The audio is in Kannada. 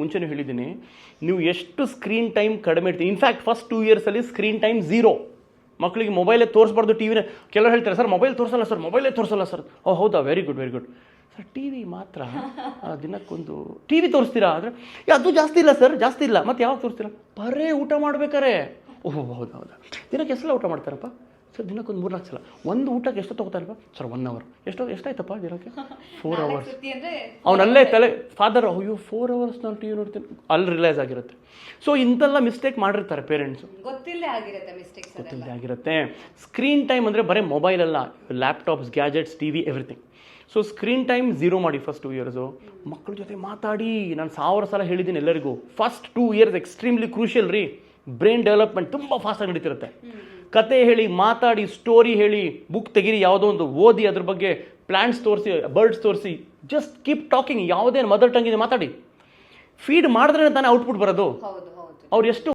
ಮುಂಚೆನೂ ಹೇಳಿದ್ದೀನಿ, ನೀವು ಎಷ್ಟು ಸ್ಕ್ರೀನ್ ಟೈಮ್ ಕಡಿಮೆ ಇಡ್ತೀವಿ. ಇನ್ಫ್ಯಾಕ್ಟ್ ಫಸ್ಟ್ 2 ಇಯರ್ಸಲ್ಲಿ ಸ್ಕ್ರೀನ್ ಟೈಮ್ 0. ಮಕ್ಕಳಿಗೆ ಮೊಬೈಲೇ ತೋರಿಸ್ಬಾರ್ದು, ಟಿವಿನ. ಕೆಲವರು ಹೇಳ್ತಾರೆ ಸರ್ ಮೊಬೈಲ್ ತೋರಿಸಲ್ಲ ಸರ್, ಮೊಬೈಲೇ ತೋರಿಸಲ್ಲ ಸರ್. ಓ ಹೌದಾ, very good sir. T V ಮಾತ್ರ ದಿನಕ್ಕೊಂದು ಟಿ ವಿ ತೋರಿಸ್ತೀರಾ ಅಂದರೆ ಅದು ಜಾಸ್ತಿ ಇಲ್ಲ ಸರ್, ಜಾಸ್ತಿ ಇಲ್ಲ. ಮತ್ತು ಯಾವಾಗ ತೋರಿಸ್ತೀರಾ? ಬರೇ ಊಟ ಮಾಡ್ಬೇಕಾರೆ. ಓಹ್ ಹೌದಾ, ದಿನಕ್ಕೆ ಎಷ್ಟೆಲ್ಲ ಊಟ ಮಾಡ್ತಾರಪ್ಪ ಸರ್? ದಿನಕ್ಕೊಂದು 3-4 ಸಲ. ಒಂದು ಊಟಕ್ಕೆ ಎಷ್ಟು ತೊಗೋತಾರಪ್ಪ ಸರ್? 1 ಅವರ್. ಎಷ್ಟಾಯ್ತಪ್ಪ ದಿನಕ್ಕೆ? 4 ಅವರ್ಸ್. ಅವನಲ್ಲೇ ತಲೆ ಫಾದರ್, ಅಯ್ಯೋ 4 ಅವರ್ಸ್ ನಾನು ಟಿ ವಿ ನೋಡ್ತೀನಿ, ಅಲ್ಲಿ ರಿಲೈಸ್ ಆಗಿರುತ್ತೆ. ಸೊ ಇಂಥೆಲ್ಲ ಮಿಸ್ಟೇಕ್ ಮಾಡಿರ್ತಾರೆ ಪೇರೆಂಟ್ಸು, ಗೊತ್ತಿಲ್ಲದೆ ಆಗಿರುತ್ತೆ. ಸ್ಕ್ರೀನ್ ಟೈಮ್ ಅಂದರೆ ಬರೀ ಮೊಬೈಲ್ ಅಲ್ಲ, laptops, gadgets, T V, everything. So screen time 0 ಮಾಡಿ ಫಸ್ಟ್ 2 ಇಯರ್ಸು. ಮಕ್ಕಳ ಜೊತೆ ಮಾತಾಡಿ. ನಾನು 1000 ಸಲ ಹೇಳಿದ್ದೀನಿ ಎಲ್ಲರಿಗೂ, ಫಸ್ಟ್ 2 ಇಯರ್ಸ್ ಎಕ್ಸ್ಟ್ರೀಮ್ಲಿ ಕ್ರೂಷಿಯಲ್ ರೀ. ಬ್ರೈನ್ ಡೆವಲಪ್ಮೆಂಟ್ ತುಂಬ ಫಾಸ್ಟಾಗಿ ನಡೀತಿರುತ್ತೆ. ಕತೆ ಹೇಳಿ, ಮಾತಾಡಿ, ಸ್ಟೋರಿ ಹೇಳಿ, ಬುಕ್ ತೆಗೀರಿ, ಯಾವುದೋ ಒಂದು ಓದಿ, ಅದ್ರ ಬಗ್ಗೆ ಪ್ಲಾಂಟ್ಸ್ ತೋರಿಸಿ, ಬರ್ಡ್ಸ್ ತೋರಿಸಿ, ಜಸ್ಟ್ ಕೀಪ್ ಟಾಕಿಂಗ್. ಯಾವುದೇ ಮದರ್ ಟಂಗ್ ಇದೆ ಮಾತಾಡಿ. ಫೀಡ್ ಮಾಡಿದ್ರೆ ತಾನೇ ಔಟ್ಪುಟ್ ಬರೋದು. ಅವ್ರು ಎಷ್ಟು